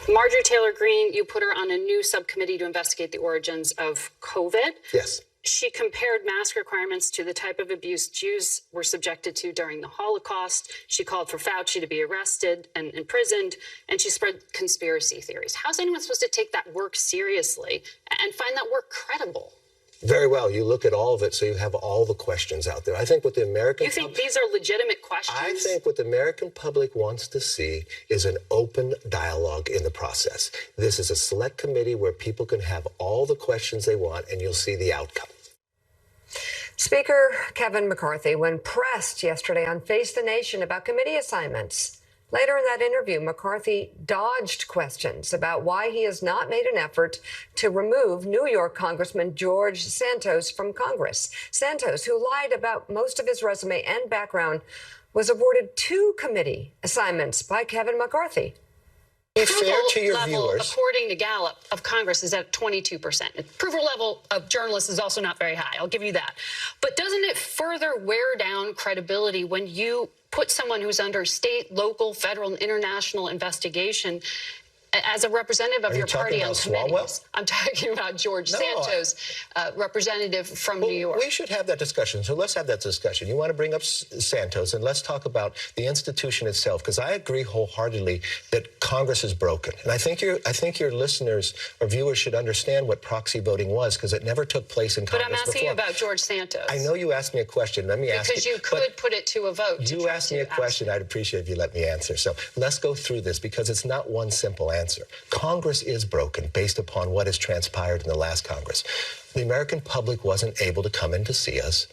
Marjorie Taylor Greene, you put her on a new subcommittee to investigate the origins of COVID. Yes. She compared mask requirements to the type of abuse Jews were subjected to during the Holocaust. She called for Fauci to be arrested and imprisoned, and she spread conspiracy theories. How's anyone supposed to take that work seriously and find that work credible? Very well. You look at all of it, so you have all the questions out there. I think what the American... You think these are legitimate questions? I think what the American public wants to see is an open dialogue in the process. This is a select committee where people can have all the questions they want, and you'll see the outcome. Speaker Kevin McCarthy, when pressed yesterday on Face the Nation about committee assignments, later in that interview, McCarthy dodged questions about why he has not made an effort to remove New York Congressman George Santos from Congress. Santos, who lied about most of his resume and background, was awarded 2 committee assignments by Kevin McCarthy. Be fair to your level, viewers. according to Gallup, of Congress is at 22%. Approval level of journalists is also not very high. I'll give you that. But doesn't it further wear down credibility when you put someone who's under state, local, federal, and international investigation as a representative of your party on committees? I'm talking about George Santos, representative from New York. We should have that discussion. So let's have that discussion. You want to bring up Santos, and let's talk about the institution itself, because I agree wholeheartedly that Congress is broken. And I think your listeners or viewers should understand what proxy voting was, because it never took place in Congress before. But I'm asking you about George Santos. I know you asked me a question. Let me ask you. Because you could put it to a vote. You asked me a question. I'd appreciate if you let me answer. So let's go through this, because it's not one simple answer. Congress is broken based upon what has transpired in the last Congress. The American public wasn't able to come in to see us.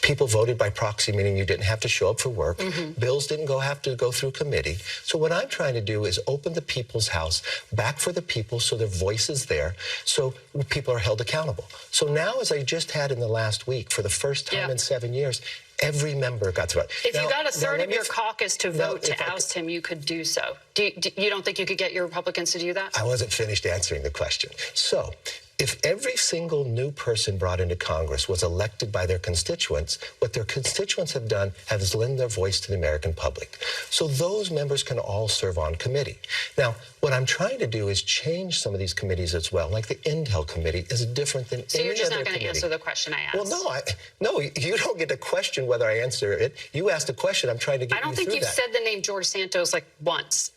People voted by proxy, meaning you didn't have to show up for work. Bills didn't have to go through committee. So what I'm trying to do is open the people's house back for the people so their voice is there, so people are held accountable. So now, as I just had in the last week, for the first time in 7 years, every member got to vote. If you got a third of your caucus to vote to oust him, you could do so. You don't think you could get your Republicans to do that? I wasn't finished answering the question. So, if every single new person brought into Congress was elected by their constituents, what their constituents have done is lend their voice to the American public. So those members can all serve on committee. Now, what I'm trying to do is change some of these committees as well. Like the Intel Committee is different than any other committee. So you're just not going to answer the question I asked? Well, no, you don't get to question whether I answer it. You asked a question. I'm trying to get you through that. I don't think you've said the name George Santos like once.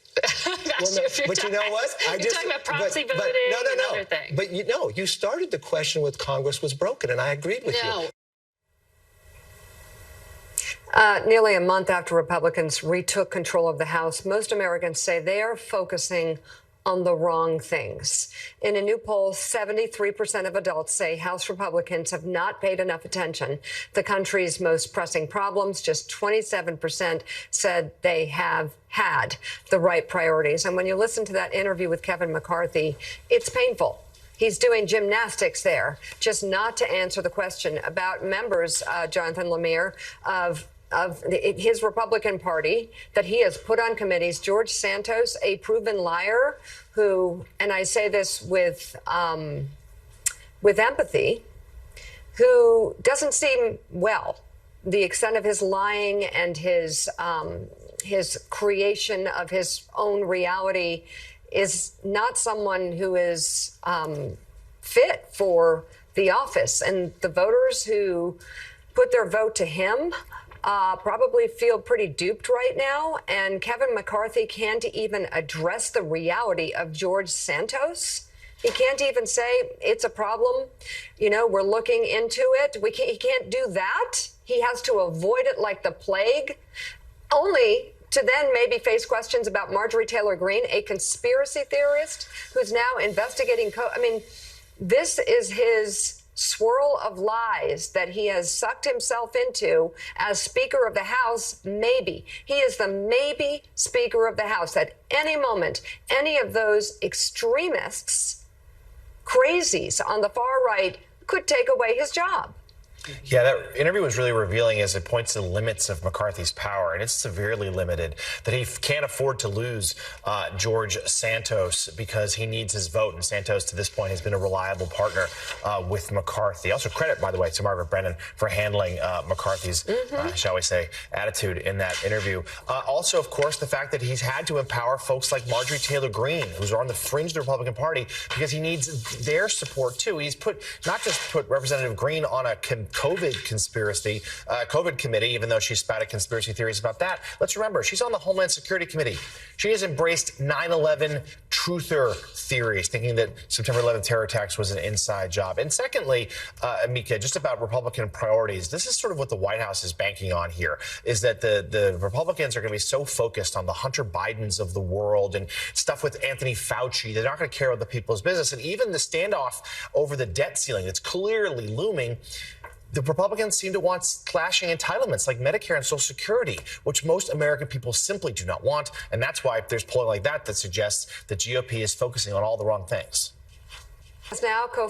Well, no, but you know what? You're talking about proxy voting and other things. But you started the question with Congress was broken, and I agreed with you. Nearly a month after Republicans retook control of the House, most Americans say they are focusing on the wrong things. In a new poll, 73% of adults say House Republicans have not paid enough attention to the country's most pressing problems. Just 27% said they have had the right priorities. And when you listen to that interview with Kevin McCarthy, it's painful. He's doing gymnastics there, just not to answer the question about members, Jonathan Lemire, of his Republican Party that he has put on committees. George Santos, a proven liar who, and I say this with empathy, who doesn't seem well. The extent of his lying and his creation of his own reality is not someone who is fit for the office. And the voters who put their vote to him probably feel pretty duped right now. And Kevin McCarthy can't even address the reality of George Santos. He can't even say it's a problem. You know, we're looking into it. He can't do that. He has to avoid it like the plague, only to then maybe face questions about Marjorie Taylor Greene, a conspiracy theorist who's now investigating. I mean, this is his swirl of lies that he has sucked himself into as Speaker of the House. Maybe. He is the maybe Speaker of the House. At any moment, any of those extremists, crazies on the far right, could take away his job. Yeah, that interview was really revealing as it points to the limits of McCarthy's power, and it's severely limited, that he can't afford to lose George Santos because he needs his vote, and Santos to this point has been a reliable partner with McCarthy. Also credit, by the way, to Margaret Brennan for handling McCarthy's, shall we say, attitude in that interview. Also, of course, the fact that he's had to empower folks like Marjorie Taylor Greene, who's on the fringe of the Republican Party, because he needs their support, too. He's not just put Representative Greene on a COVID committee, even though she spouted conspiracy theories about that. Let's remember, she's on the Homeland Security Committee. She has embraced 9/11 truther theories, thinking that September 11th terror attacks was an inside job. And secondly, Mika, just about Republican priorities, this is sort of what the White House is banking on here, is that the Republicans are going to be so focused on the Hunter Bidens of the world and stuff with Anthony Fauci. They're not going to care about the people's business. And even the standoff over the debt ceiling that's clearly looming, the Republicans seem to want clashing entitlements like Medicare and Social Security, which most American people simply do not want. And that's why there's polling like that suggests the GOP is focusing on all the wrong things. Now